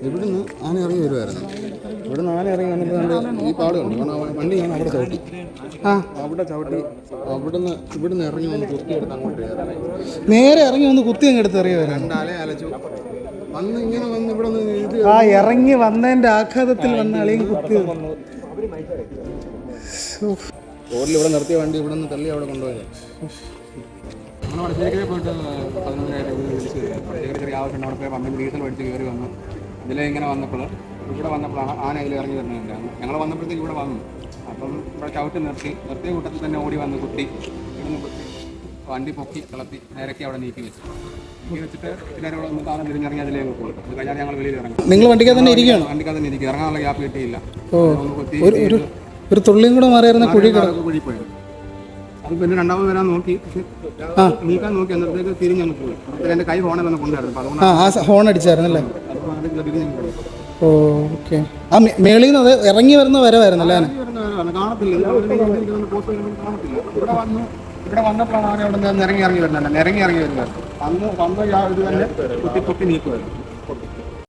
ഇവിടുന്ന് ആന ഇറങ്ങി വരുമായിരുന്നു. ഇവിടുന്ന് ആന ഇറങ്ങി വന്നപ്പോൾ ഈ പാടുണ്ട്. വണ്ടി ഞാൻ അവിടെ ചവിട്ടി. അവിടെ ചവിട്ടി ഇവിടുന്ന് ഇറങ്ങി വന്ന് കുത്തിയെടുത്ത് അങ്ങോട്ട് നേരെ ഇറങ്ങി വന്ന് കുത്തി അങ്ങ് എടുത്ത് എറിയുമായിരുന്നു. രണ്ടാലെ അലച്ചു വന്ന് ഇങ്ങനെ വന്ന് ഇവിടെ ഇറങ്ങി വന്നതിന്റെ ആഘാതത്തിൽ വന്ന അളിയും കുത്തി. റോഡിൽ ഇവിടെ നിർത്തിയ വണ്ടി ഇവിടെ നിന്ന് തള്ളി അവിടെ കൊണ്ടുപോയത്. നമ്മൾ വടശ്ശേരിക്കരെ പോയിട്ട് 11,000 വിളിച്ച് ചെറിയ ആവശ്യം അവിടെ പോയി വന്ന് ഡീസൽ മേടിച്ച് കയറി വന്നു. ഇതിലെ ഇങ്ങനെ വന്നപ്പോൾ ഇവിടെ വന്നപ്പോഴാണ് ആന അതിൽ ഇറങ്ങി വരുന്നുണ്ടായിരുന്നു. ഞങ്ങൾ വന്നപ്പോഴത്തേക്ക് ഇവിടെ വന്നു. അപ്പം ഇവിടെ ചവിട്ടി നിർത്തിയ കൂട്ടത്തിൽ തന്നെ ഓടി വന്ന് കുത്തി ഇവിടുന്ന് കുത്തി വണ്ടി പൊക്കി കിളത്തി നേരൊക്കെ അവിടെ നീക്കി വെച്ചു. വെച്ചിട്ട് പിന്നെ അവിടെ വന്ന് താഴെ തിരിഞ്ഞിറങ്ങി അതിലേക്ക് പോകും. അത് കഴിഞ്ഞാൽ ഞങ്ങൾ വെളിയിൽ ഇറങ്ങി. നിങ്ങൾ വണ്ടിക്കകത്ത് തന്നെ ഇരിക്കുകയാണ്? വണ്ടിക്കകത്ത് തന്നെ ഇരിക്കുക. ഇറങ്ങാനുള്ള ഗ്യാപ്പ് കിട്ടിയില്ല. ഒരു തുള്ളിയും കൂടെ മാറിയായിരുന്ന കുഴി പോയി. അത് പിന്നെ രണ്ടാമത് വരാൻ നോക്കി, നീക്കാൻ നോക്കി. അന്നേരത്തേക്ക് തിരിഞ്ഞങ്ങ് പോയി. എൻ്റെ കൈ ഹോണിൽ വന്ന് കൊണ്ടായിരുന്നു. ഹോൺ അടിച്ചായിരുന്നല്ലേ? ഓക്കെ. ആ മേളിൽ നിന്ന് ഇറങ്ങി വരുന്ന വരവായിരുന്നല്ലേ? കാണത്തില്ല. ഇവിടെ വന്നപ്പോഴാണ് ആന അവിടെ നിന്ന് ഇറങ്ങി വരുന്നുണ്ട്. ഇറങ്ങി വരുന്നത്. അന്ന് വന്ന ഇത് തന്നെ കുത്തി നീക്കുമായിരുന്നു.